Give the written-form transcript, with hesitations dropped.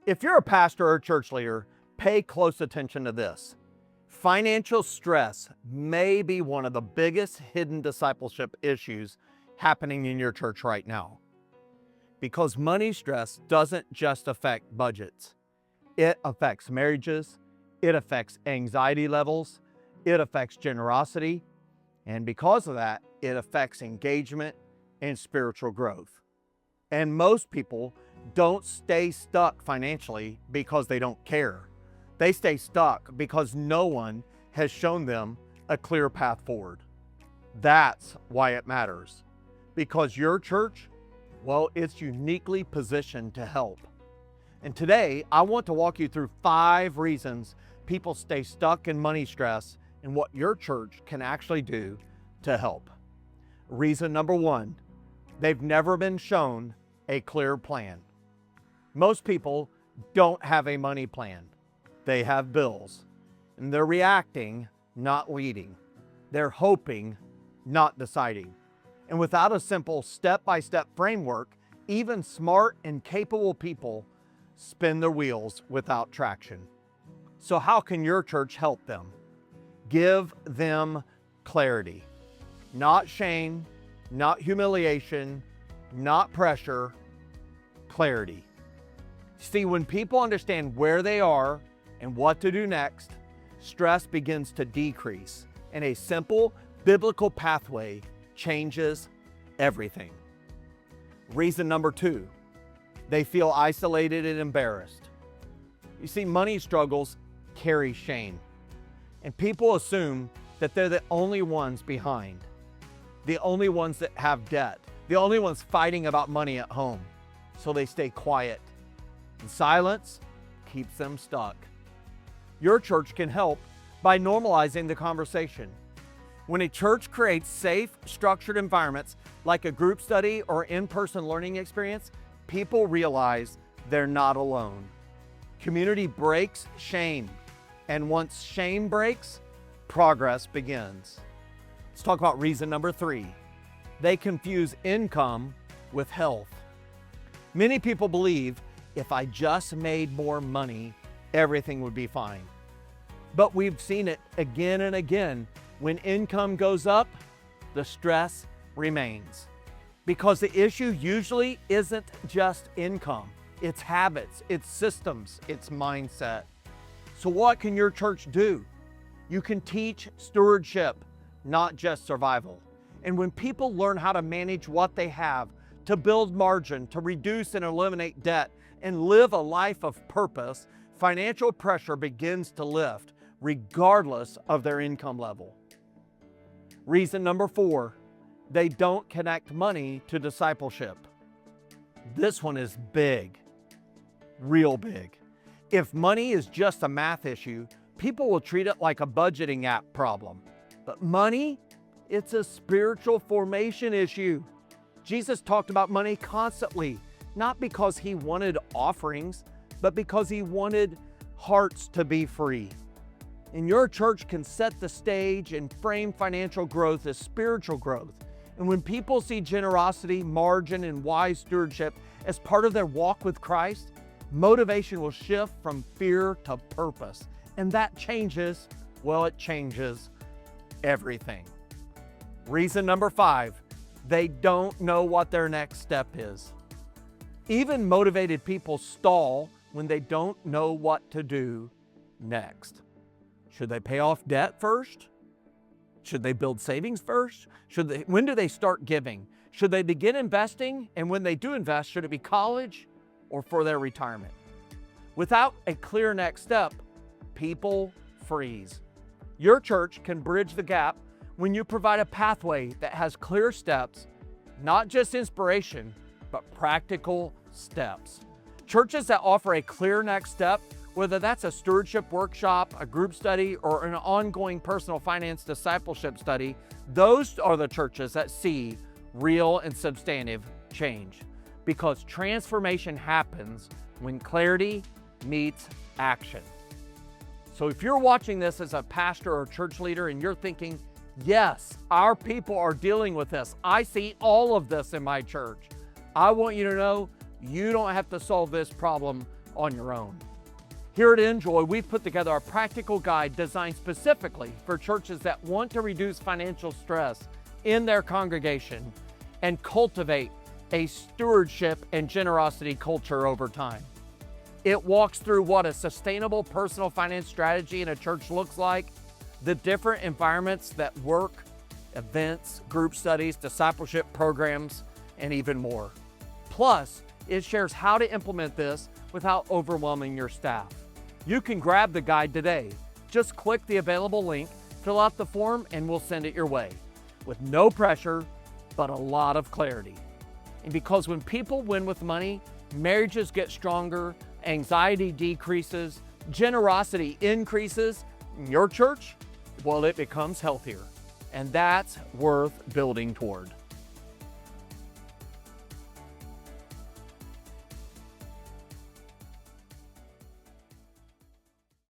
If you're a pastor or a church leader, pay close attention to this. Financial stress may be one of the biggest hidden discipleship issues happening in your church right now. Because money stress doesn't just affect budgets. It affects marriages, it affects anxiety levels, it affects generosity, and because of that, it affects engagement and spiritual growth. And most people don't stay stuck financially because they don't care. They stay stuck because no one has shown them a clear path forward. That's why it matters. Because your church, well, it's uniquely positioned to help. And today, I want to walk you through 5 reasons people stay stuck in money stress and what your church can actually do to help. Reason number 1, they've never been shown a clear plan. Most people don't have a money plan. They have bills, and they're reacting, not leading. They're hoping, not deciding. And without a simple step-by-step framework, even smart and capable people spin their wheels without traction. So how can your church help them? Give them clarity. Not shame, not humiliation, not pressure, clarity. See, when people understand where they are and what to do next, stress begins to decrease, and a simple biblical pathway changes everything. Reason number 2, they feel isolated and embarrassed. You see, money struggles carry shame, and people assume that they're the only ones behind, the only ones that have debt, the only ones fighting about money at home. So they stay quiet, and silence keeps them stuck. Your church can help by normalizing the conversation. When a church creates safe, structured environments like a group study or in-person learning experience, people realize they're not alone. Community breaks shame, and once shame breaks, progress begins. Let's talk about reason number 3. They confuse income with health. Many people believe if I just made more money, everything would be fine. But we've seen it again and again. When income goes up, the stress remains. Because the issue usually isn't just income. It's habits, it's systems, it's mindset. So what can your church do? You can teach stewardship, not just survival. And when people learn how to manage what they have, to build margin, to reduce and eliminate debt, and live a life of purpose, financial pressure begins to lift, regardless of their income level. Reason number 4, they don't connect money to discipleship. This one is big, real big. If money is just a math issue, people will treat it like a budgeting app problem. But money, it's a spiritual formation issue. Jesus talked about money constantly, not because he wanted offerings, but because he wanted hearts to be free. And your church can set the stage and frame financial growth as spiritual growth. And when people see generosity, margin, and wise stewardship as part of their walk with Christ, motivation will shift from fear to purpose. And that changes, well, it changes everything. Reason number 5, they don't know what their next step is. Even motivated people stall when they don't know what to do next. Should they pay off debt first? Should they build savings first? When do they start giving? Should they begin investing? And when they do invest, should it be college or for their retirement? Without a clear next step, people freeze. Your church can bridge the gap when you provide a pathway that has clear steps, not just inspiration, but practical steps. Churches that offer a clear next step, whether that's a stewardship workshop, a group study, or an ongoing personal finance discipleship study, those are the churches that see real and substantive change. Because transformation happens when clarity meets action. So if you're watching this as a pastor or church leader and you're thinking, yes, our people are dealing with this. I see all of this in my church. I want you to know you don't have to solve this problem on your own. Here at INJOY, we've put together a practical guide designed specifically for churches that want to reduce financial stress in their congregation and cultivate a stewardship and generosity culture over time. It walks through what a sustainable personal finance strategy in a church looks like, the different environments that work, events, group studies, discipleship programs, and even more. Plus, it shares how to implement this without overwhelming your staff. You can grab the guide today. Just click the available link, fill out the form, and we'll send it your way. With no pressure, but a lot of clarity. And because when people win with money, marriages get stronger, anxiety decreases, generosity increases, your church, well, it becomes healthier. And that's worth building toward.